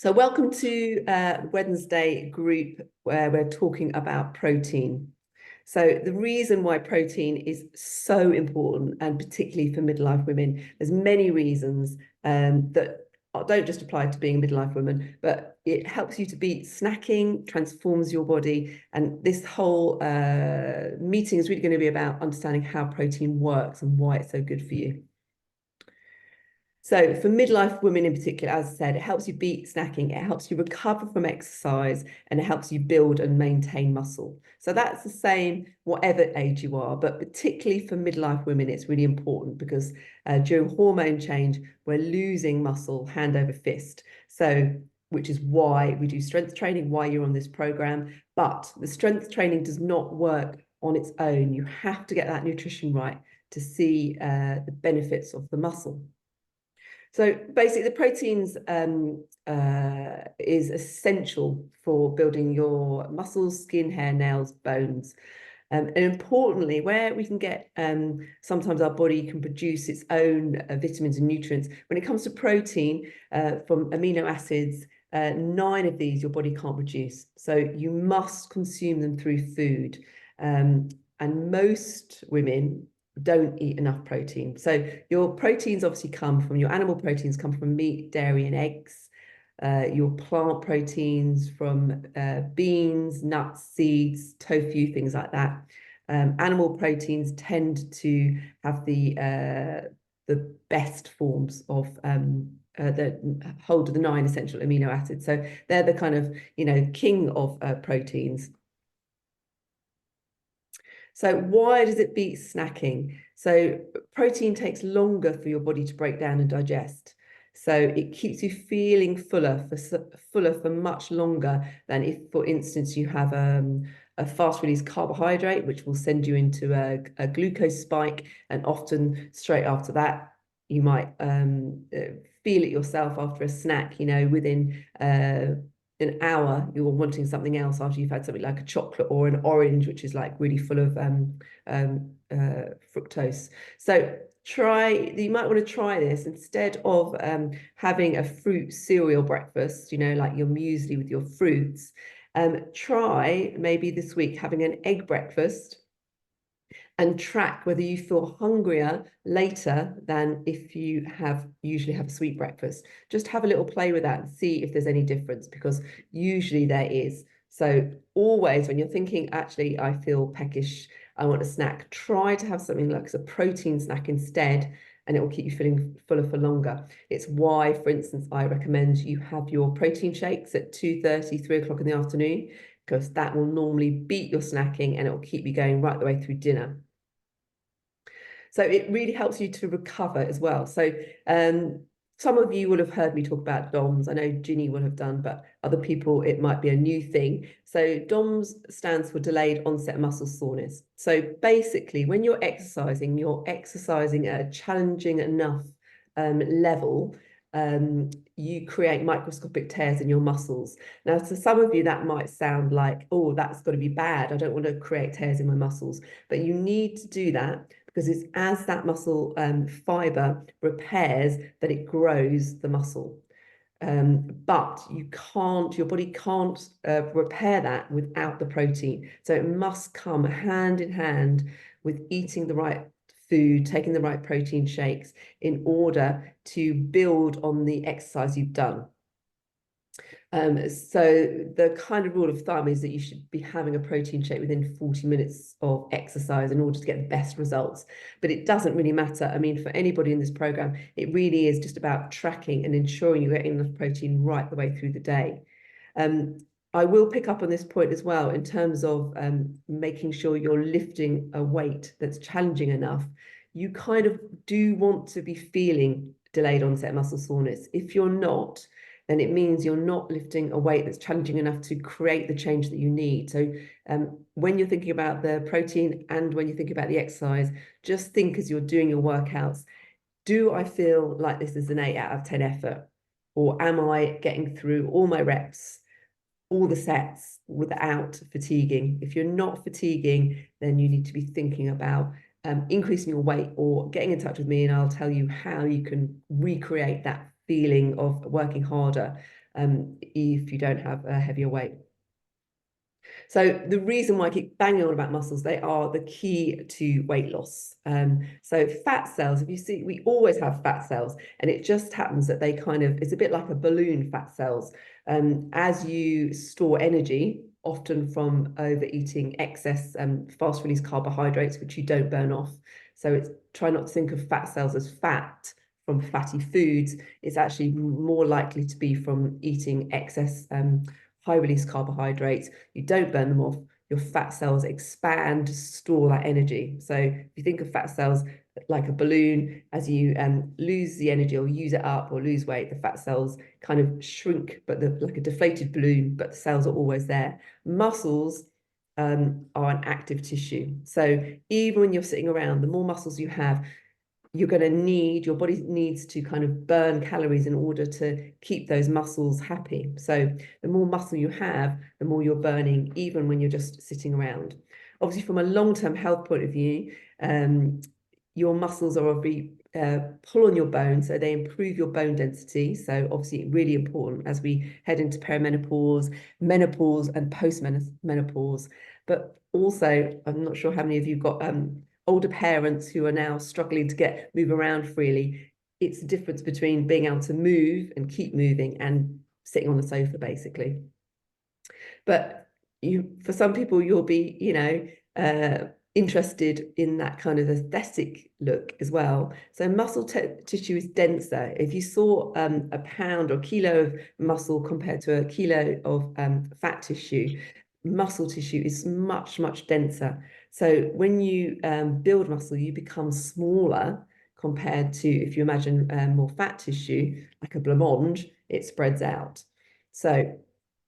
So welcome to Wednesday group where we're talking about protein. So the reason why protein is so important, and particularly for midlife women, there's many reasons that don't just apply to being a midlife woman, but it helps you to beat snacking, transforms your body. And this whole meeting is really going to be about understanding how protein works and why it's so good for you. So for midlife women in particular, as I said, it helps you beat snacking, it helps you recover from exercise, and it helps you build and maintain muscle. So that's the same whatever age you are, but particularly for midlife women, it's really important because during hormone change, we're losing muscle hand over fist. So which is why we do strength training, why you're on this program. But the strength training does not work on its own. You have to get that nutrition right to see the benefits of the muscle. So basically, the proteins is essential for building your muscles, skin, hair, nails, bones. And importantly, where we can get, sometimes our body can produce its own vitamins and nutrients. When it comes to protein from amino acids, 9 of these your body can't produce. So you must consume them through food. And most women don't eat enough protein. So your proteins obviously come from, your animal proteins come from meat, dairy, and eggs. Your plant proteins from beans, nuts, seeds, tofu, things like that. Animal proteins tend to have the best forms of that hold the 9 essential amino acids. So they're the kind of, king of proteins. So why does it beat snacking? So protein takes longer for your body to break down and digest. So it keeps you feeling fuller for much longer than if, for instance, you have a fast release carbohydrate, which will send you into a glucose spike. And often straight after that, you might feel it yourself after a snack, within an hour you're wanting something else after you've had something like a chocolate or an orange, which is like really full of fructose. So you might want to try this instead of having a fruit cereal breakfast, like your muesli with your fruits. Try maybe this week having an egg breakfast and track whether you feel hungrier later than if you usually have a sweet breakfast. Just have a little play with that and see if there's any difference, because usually there is. So always when you're thinking, actually, I feel peckish, I want a snack, try to have something like a protein snack instead, and it will keep you feeling fuller for longer. It's why, for instance, I recommend you have your protein shakes at 2:30, 3 o'clock in the afternoon, because that will normally beat your snacking and it will keep you going right the way through dinner. So it really helps you to recover as well. So some of you will have heard me talk about DOMS. I know Ginny will have done, but other people, it might be a new thing. So DOMS stands for delayed onset muscle soreness. So basically, when you're exercising at a challenging enough level, you create microscopic tears in your muscles. Now, to some of you, that might sound like, oh, that's got to be bad. I don't want to create tears in my muscles. But you need to do that because it's as that muscle fiber repairs that it grows the muscle. But your body can't repair that without the protein. So it must come hand in hand with eating the right food, taking the right protein shakes in order to build on the exercise you've done. So the kind of rule of thumb is that you should be having a protein shake within 40 minutes of exercise in order to get the best results. But it doesn't really matter. I mean, for anybody in this program, it really is just about tracking and ensuring you're getting enough protein right the way through the day. I will pick up on this point as well in terms of making sure you're lifting a weight that's challenging enough. You kind of do want to be feeling delayed onset muscle soreness. If you're not, then it means you're not lifting a weight that's challenging enough to create the change that you need. So when you're thinking about the protein and when you think about the exercise, just think as you're doing your workouts, do I feel like this is an 8 out of 10 effort? Or am I getting through all my reps, all the sets without fatiguing? If you're not fatiguing, then you need to be thinking about increasing your weight or getting in touch with me, and I'll tell you how you can recreate that feeling of working harder if you don't have a heavier weight. So the reason why I keep banging on about muscles, they are the key to weight loss. So fat cells, if you see, we always have fat cells, and it just happens that they kind of, it's a bit like a balloon, fat cells. As you store energy, often from overeating excess fast release carbohydrates, which you don't burn off. So it's try not to think of fat cells as fat from fatty foods. It's actually more likely to be from eating excess high release carbohydrates. You don't burn them off, your fat cells expand to store that energy. So if you think of fat cells like a balloon, as you lose the energy or use it up or lose weight, the fat cells kind of shrink, but like a deflated balloon, but the cells are always there. Muscles are an active tissue. So even when you're sitting around, the more muscles you have, you're going to need, your body needs to kind of burn calories in order to keep those muscles happy. So the more muscle you have, the more you're burning, even when you're just sitting around. Obviously, from a long-term health point of view, your muscles are obviously pull on your bone, so they improve your bone density. So obviously really important as we head into perimenopause, menopause, and post-menopause. But also, I'm not sure how many of you got older parents who are now struggling to move around freely. It's the difference between being able to move and keep moving and sitting on the sofa, basically. But for some people, you'll be, interested in that kind of aesthetic look as well. So muscle tissue is denser. If you saw a pound or kilo of muscle compared to a kilo of fat tissue, muscle tissue is much, much denser. So when you build muscle, you become smaller compared to, if you imagine more fat tissue, like a blancmange, it spreads out. So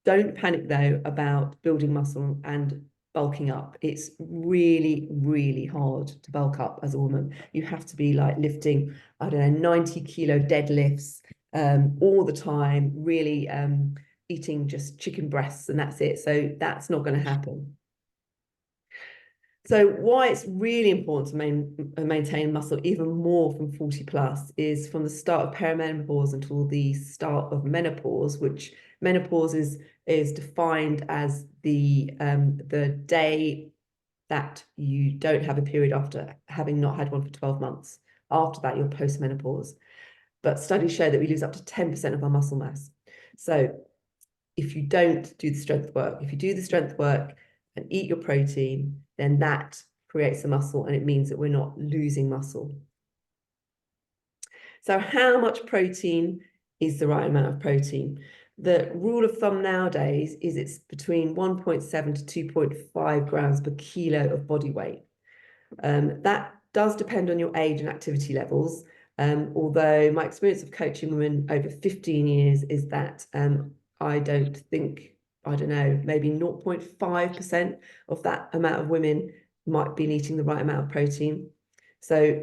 don't panic though about building muscle and bulking up. It's really, really hard to bulk up as a woman. You have to be like lifting, I don't know, 90 kilo deadlifts all the time, really eating just chicken breasts and that's it. So that's not going to happen. So why it's really important to maintain muscle even more from 40 plus is from the start of perimenopause until the start of menopause, which menopause is defined as the day that you don't have a period after having not had one for 12 months. After that, you're post-menopause. But studies show that we lose up to 10% of our muscle mass. So if you don't do the strength work, if you do the strength work and eat your protein, then that creates the muscle and it means that we're not losing muscle. So how much protein is the right amount of protein? The rule of thumb nowadays is it's between 1.7 to 2.5 grams per kilo of body weight. That does depend on your age and activity levels. Although my experience of coaching women over 15 years is that I don't know, maybe 0.5% of that amount of women might be eating the right amount of protein. So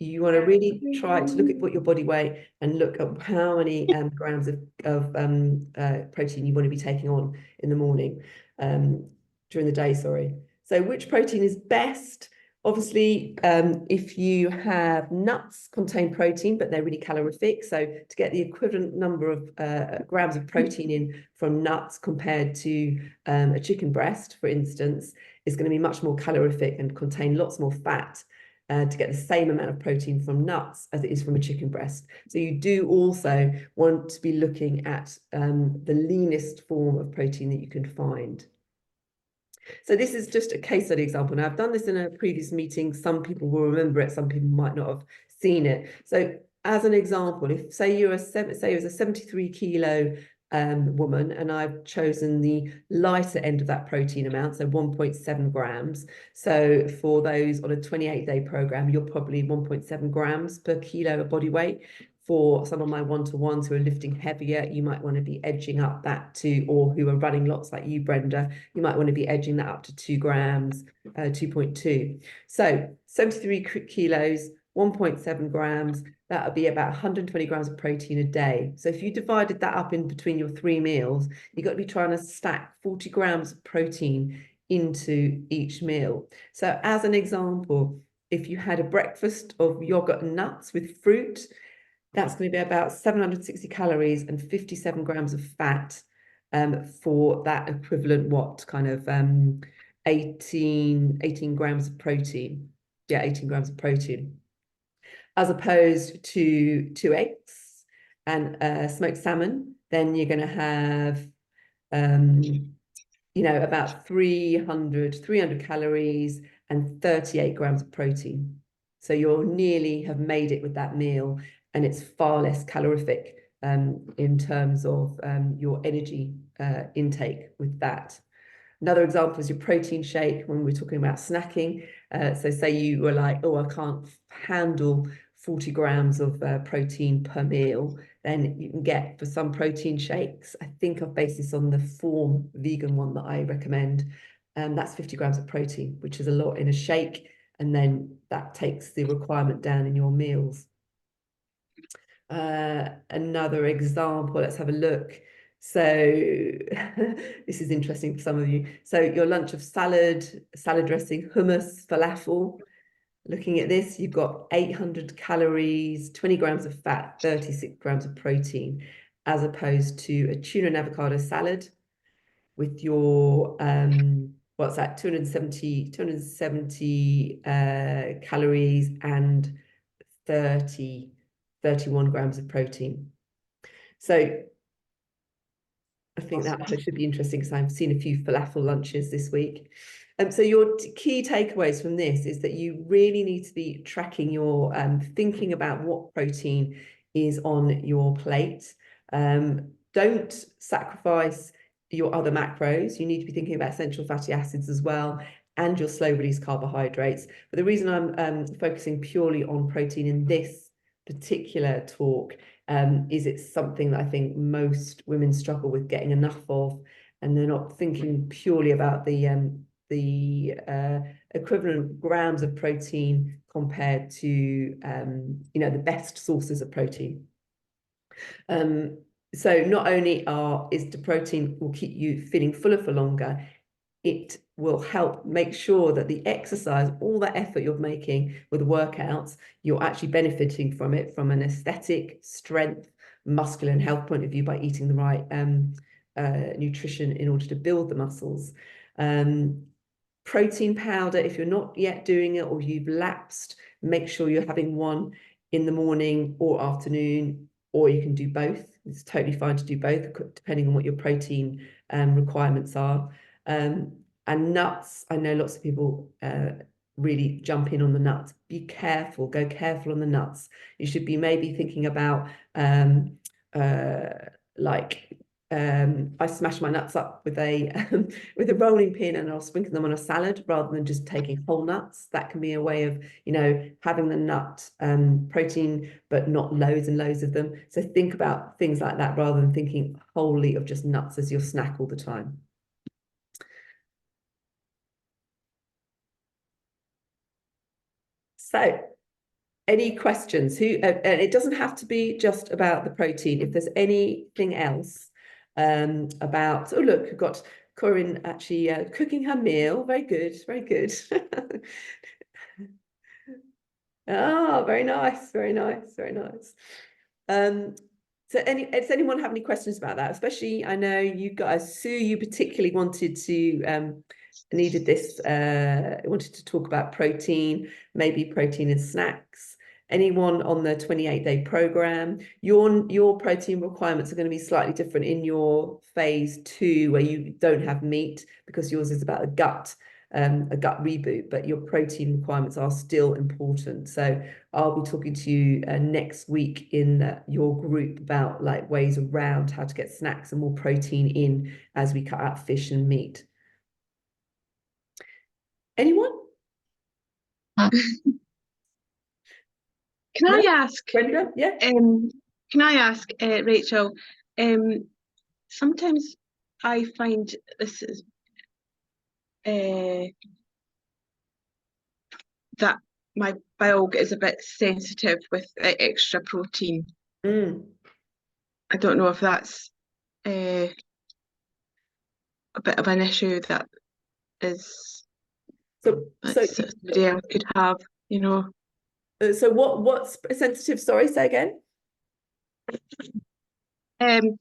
you want to really try to look at what your body weight and look at how many grams of protein you want to be taking on in the morning, during the day, sorry. So which protein is best? Obviously, if you have nuts contain protein, but they're really calorific. So to get the equivalent number of grams of protein in from nuts compared to a chicken breast, for instance, is going to be much more calorific and contain lots more fat to get the same amount of protein from nuts as it is from a chicken breast. So you do also want to be looking at the leanest form of protein that you can find. So this is just a case study example. Now, I've done this in a previous meeting. Some people will remember it. Some people might not have seen it. So as an example, if say you're a 73 kilo woman, and I've chosen the lighter end of that protein amount, so 1.7 grams. So for those on a 28-day program, you're probably 1.7 grams per kilo of body weight. For some of my one-to-ones who are lifting heavier, you might want to be edging up that to, or who are running lots like you, Brenda, you might want to be edging that up to 2 grams, 2.2. So 73 kilos, 1.7 grams, that would be about 120 grams of protein a day. So if you divided that up in between your 3 meals, you've got to be trying to stack 40 grams of protein into each meal. So as an example, if you had a breakfast of yogurt and nuts with fruit, That's going to be about 760 calories and 57 grams of fat, for that equivalent, what kind of 18 grams of protein. Yeah, 18 grams of protein, as opposed to 2 eggs and smoked salmon. Then you're going to have about 300 calories and 38 grams of protein. So you'll nearly have made it with that meal, and it's far less calorific in terms of your energy intake with that. Another example is your protein shake when we're talking about snacking. So say you were like, oh, I can't handle 40 grams of protein per meal, then you can get, for some protein shakes, I think I've based this on the Form vegan one that I recommend, that's 50 grams of protein, which is a lot in a shake, and then that takes the requirement down in your meals. Another example, let's have a look. So this is interesting for some of you. So your lunch of salad dressing, hummus, falafel. Looking at this, you've got 800 calories, 20 grams of fat, 36 grams of protein, as opposed to a tuna and avocado salad with your, what's that, 270 calories and 31 grams of protein. So I think that should be interesting, because I've seen a few falafel lunches this week. So your key takeaways from this is that you really need to be tracking your, thinking about what protein is on your plate. Don't sacrifice your other macros. You need to be thinking about essential fatty acids as well, and your slow release carbohydrates. But the reason I'm focusing purely on protein in this particular talk is it's something that I think most women struggle with getting enough of, and they're not thinking purely about the equivalent grams of protein compared to the best sources of protein. So not only is the protein will keep you feeling fuller for longer, it will help make sure that the exercise, all that effort you're making with workouts, you're actually benefiting from it from an aesthetic, strength, muscular and health point of view by eating the right nutrition in order to build the muscles. Protein powder, if you're not yet doing it or you've lapsed, make sure you're having one in the morning or afternoon, or you can do both. It's totally fine to do both, depending on what your protein requirements are. And nuts, I know lots of people really jump in on the nuts. Be careful, go careful on the nuts. You should be maybe thinking about I smash my nuts up with a with a rolling pin, and I'll sprinkle them on a salad rather than just taking whole nuts. That can be a way of having the nut protein, but not loads and loads of them. So think about things like that rather than thinking wholly of just nuts as your snack all the time. So, any questions? And it doesn't have to be just about the protein. If there's anything else about, oh look, we've got Corinne actually cooking her meal. Very good, very good. Oh, very nice, very nice, very nice. So does anyone have any questions about that? Especially, I know you guys, Sue, you particularly wanted to needed this, wanted to talk about protein, maybe protein in snacks. Anyone on the 28-day program, your protein requirements are going to be slightly different in your phase 2, where you don't have meat, because yours is about a gut reboot, but your protein requirements are still important. So I'll be talking to you next week in your group about ways around how to get snacks and more protein in as we cut out fish and meat. Anyone? Can I ask, Brenda? Yeah. Can I ask, Rachel, sometimes I find this is that my bile is a bit sensitive with extra protein. I don't know if that's a bit of an issue that is somebody else could have, So what's sensitive? Sorry, say again.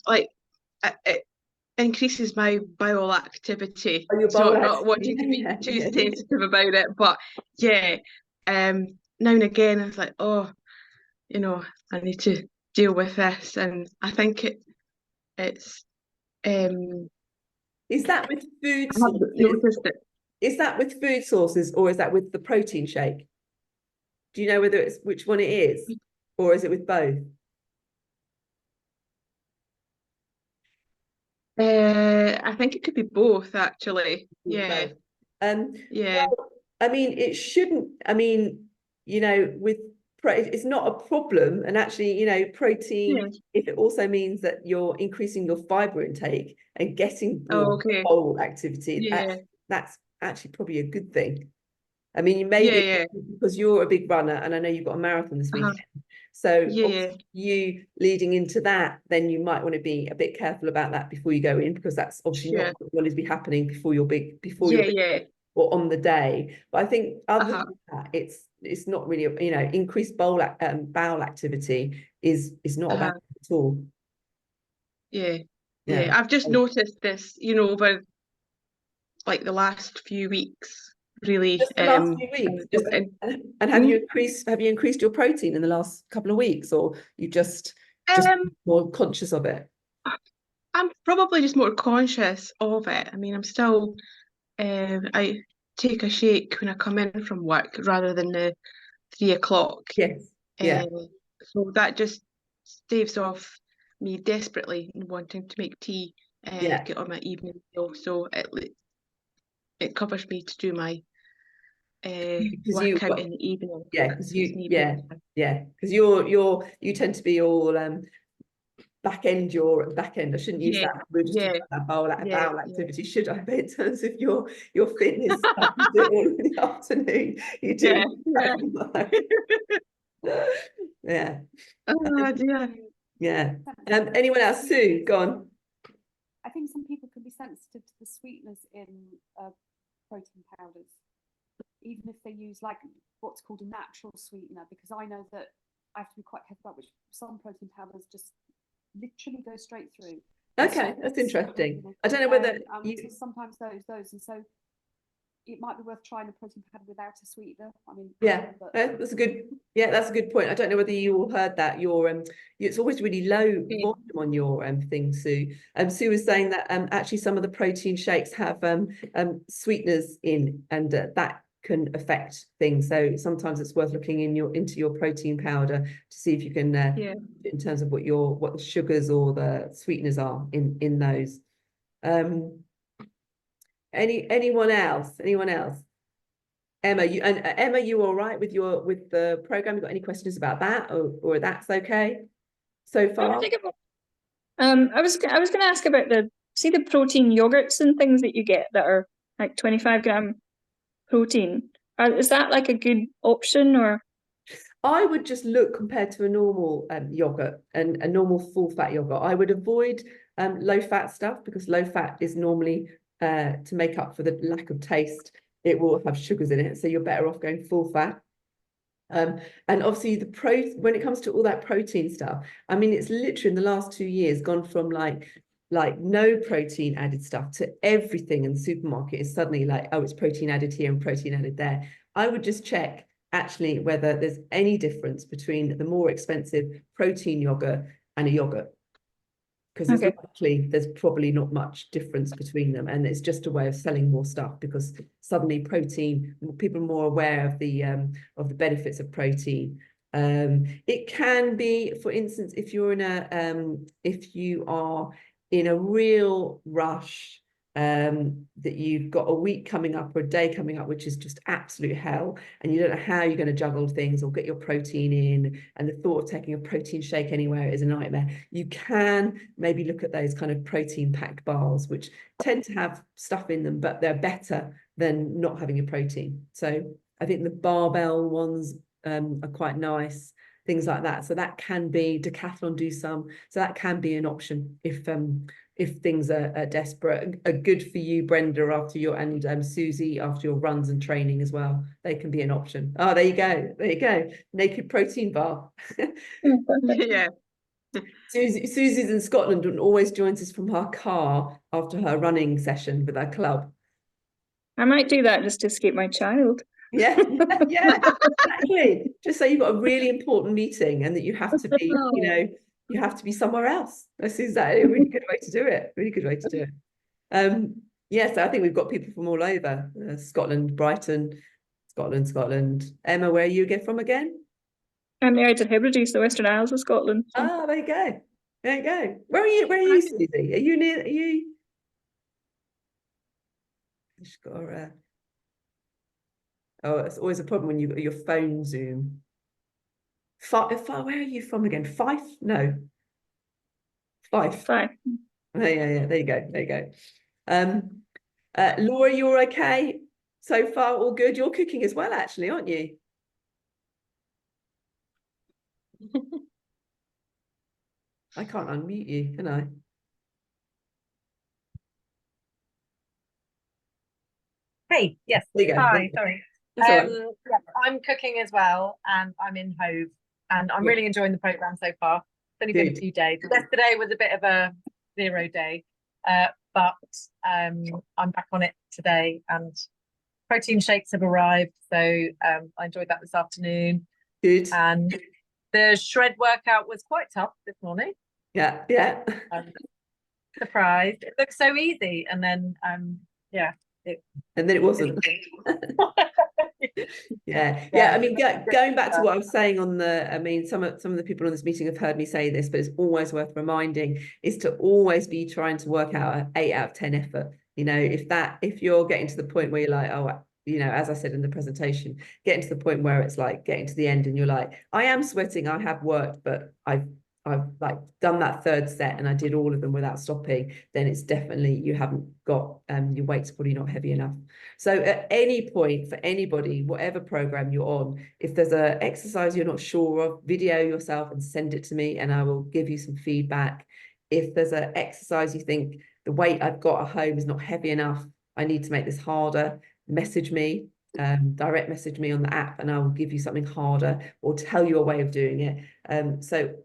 Like it increases my bowel activity. Oh, your So bowl not wanting to be too sensitive about it, but yeah, now and again I was like, oh, I need to deal with this, and I think it's Is that with food I haven't sources? noticed it. Is that with food sources or is that with the protein shake? Do you know whether it's which one it is, or is it with both? I think it could be both, actually. With Yeah, both. yeah, Well, I mean, it shouldn't. I mean, with it's not a problem. And actually, protein, yeah. if it also means that you're increasing your fiber intake and getting Oh, more okay. whole activity, Yeah, that's actually probably a good thing. I mean, you yeah, maybe yeah. because you're a big runner, and I know you've got a marathon this Uh-huh. weekend. So Yeah, yeah, obviously you leading into that, then you might want to be a bit careful about that before you go in, because that's obviously not sure. what wanted to be happening before Yeah, yeah. or on the day. But I think other Uh-huh. than that, it's not really, increased bowel activity is not a bad Uh-huh. thing at all. Yeah, Yeah. yeah. I've just noticed this, over like the last few weeks, really. Just the last few weeks, just and Mm, have you increased your protein in the last couple of weeks, or you just um, more conscious of it? I'm probably just more conscious of it. I mean, I'm still, I take a shake when I come in from work rather than the 3 o'clock. Yes. Yeah. Um, so that just staves off me desperately wanting to make tea, Yeah. get on my evening meal. So it covers me to do my Because workout in the evening. yeah, That because suits me better. yeah, because you tend to be all back end. I shouldn't use Yeah, that. We're just yeah, talking about yeah, bowel yeah, activity, should I? But in terms of your fitness stuff, you do it all in the afternoon. You do yeah, it yeah. yeah. Oh dear. Yeah. Some people Anyone else? can be Sue, go sensitive. on. I think some people can be sensitive to the sweeteners in protein powders, even if they use like what's called a natural sweetener, because I know that I have to be quite careful about which some protein powders just literally go straight through. Okay, that's interesting. I don't know whether you. So sometimes those, and so it might be worth trying a protein powder without a sweetener. I mean, Yeah, but that's a good. Yeah, that's a good point. I don't know whether you all heard that. It's always really low Yeah, volume on your thing, Sue. Sue was saying that actually some of the protein shakes have sweeteners in, and that can affect things. So sometimes it's worth looking into your protein powder to see if you can yeah. in terms of what the sugars or the sweeteners are in those. Um, anyone else? Anyone else? Emma, you all right with the program? You got any questions about that, or that's okay so far? I was going to ask about the protein yogurts and things that you get that are like 25-gram protein. Is that like a good option, or? I would just look compared to a normal yogurt and a normal full fat yogurt. I would avoid low fat stuff, because low fat is normally to make up for the lack of taste. It will have sugars in it, so you're better off going full fat. And obviously when it comes to all that protein stuff, I mean, it's literally in the last 2 years gone from like no protein added stuff to everything in the supermarket is suddenly like, oh, it's protein added here and protein added there. I would just check actually whether there's any difference between the more expensive protein yogurt and a yogurt, because there's probably not much difference between them, and it's just a way of selling more stuff, because suddenly people are more aware of the benefits of protein. It can be, for instance, if you are in a real rush, that you've got a week coming up or a day coming up which is just absolute hell, and you don't know how you're going to juggle things or get your protein in, and the thought of taking a protein shake anywhere is a nightmare, you can maybe look at those kind of protein packed bars, which tend to have stuff in them, but they're better than not having a protein. So I think the barbell ones are quite nice, things like that. So that can be, Decathlon do some, so that can be an option if things are desperate. Are good for you, Brenda, and Susie, after your runs and training as well. They can be an option. Oh, there you go. Naked protein bar. Yeah, Susie's in Scotland and always joins us from her car after her running session with her club. I might do that just to escape my child. Yeah, yeah, exactly. Just say you've got a really important meeting and that you have to be, you have to be somewhere else. That's exactly a really good way to do it. Really good way to do it. Yeah, so I think we've got people from all over, Scotland, Brighton, Scotland. Emma, where are you from again? I'm married to Hebrides, the Western Isles of Scotland. So. Oh, there you go. There you go. Where are you, Susie? Are you near? Are you? Just got oh, it's always a problem when you got your phone Zoom. Where are you from again? Fife? No. Fife. Five. Oh, yeah. There you go. There you go. Laura, you're okay so far? All good? You're cooking as well, actually, aren't you? I can't unmute you, can I? Hey, yes. There you go. Hi, sorry. That's all right. Yeah, I'm cooking as well, and I'm in Hove, and I'm really enjoying the program so far. It's only been a few days. Yesterday was a bit of a 0 day, but I'm back on it today, and protein shakes have arrived, so I enjoyed that this afternoon. Good. And the shred workout was quite tough this morning. Yeah. Surprised. It looks so easy, and then yeah. And then it wasn't. Yeah. I mean, going back to what I was saying on some of the people on this meeting have heard me say this, but it's always worth reminding is to always be trying to work out an 8 out of 10 effort. If you're getting to the point where you're like, oh, as I said in the presentation, getting to the point where it's like getting to the end and you're like, I am sweating, I have worked, but I've like done that third set and I did all of them without stopping, then it's definitely you haven't got your weight's probably not heavy enough. So at any point for anybody, whatever program you're on, if there's an exercise you're not sure of, video yourself and send it to me and I will give you some feedback. If there's an exercise you think the weight I've got at home is not heavy enough, I need to make this harder, message me. Direct message me on the app and I will give you something harder or tell you a way of doing it. The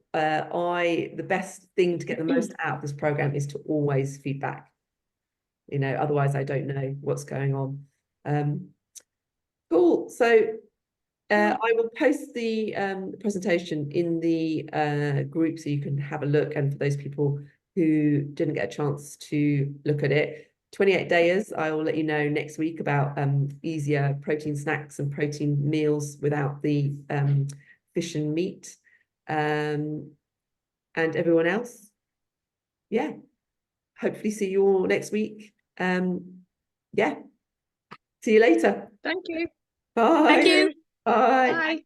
best thing to get the most out of this program is to always feedback. Otherwise I don't know what's going on. Cool. So I will post the presentation in the group so you can have a look, and for those people who didn't get a chance to look at it, 28 days, I will let you know next week about easier protein snacks and protein meals without the fish and meat. And everyone else, hopefully see you all next week. See you later. Thank you. Bye. Thank you. Bye. Bye.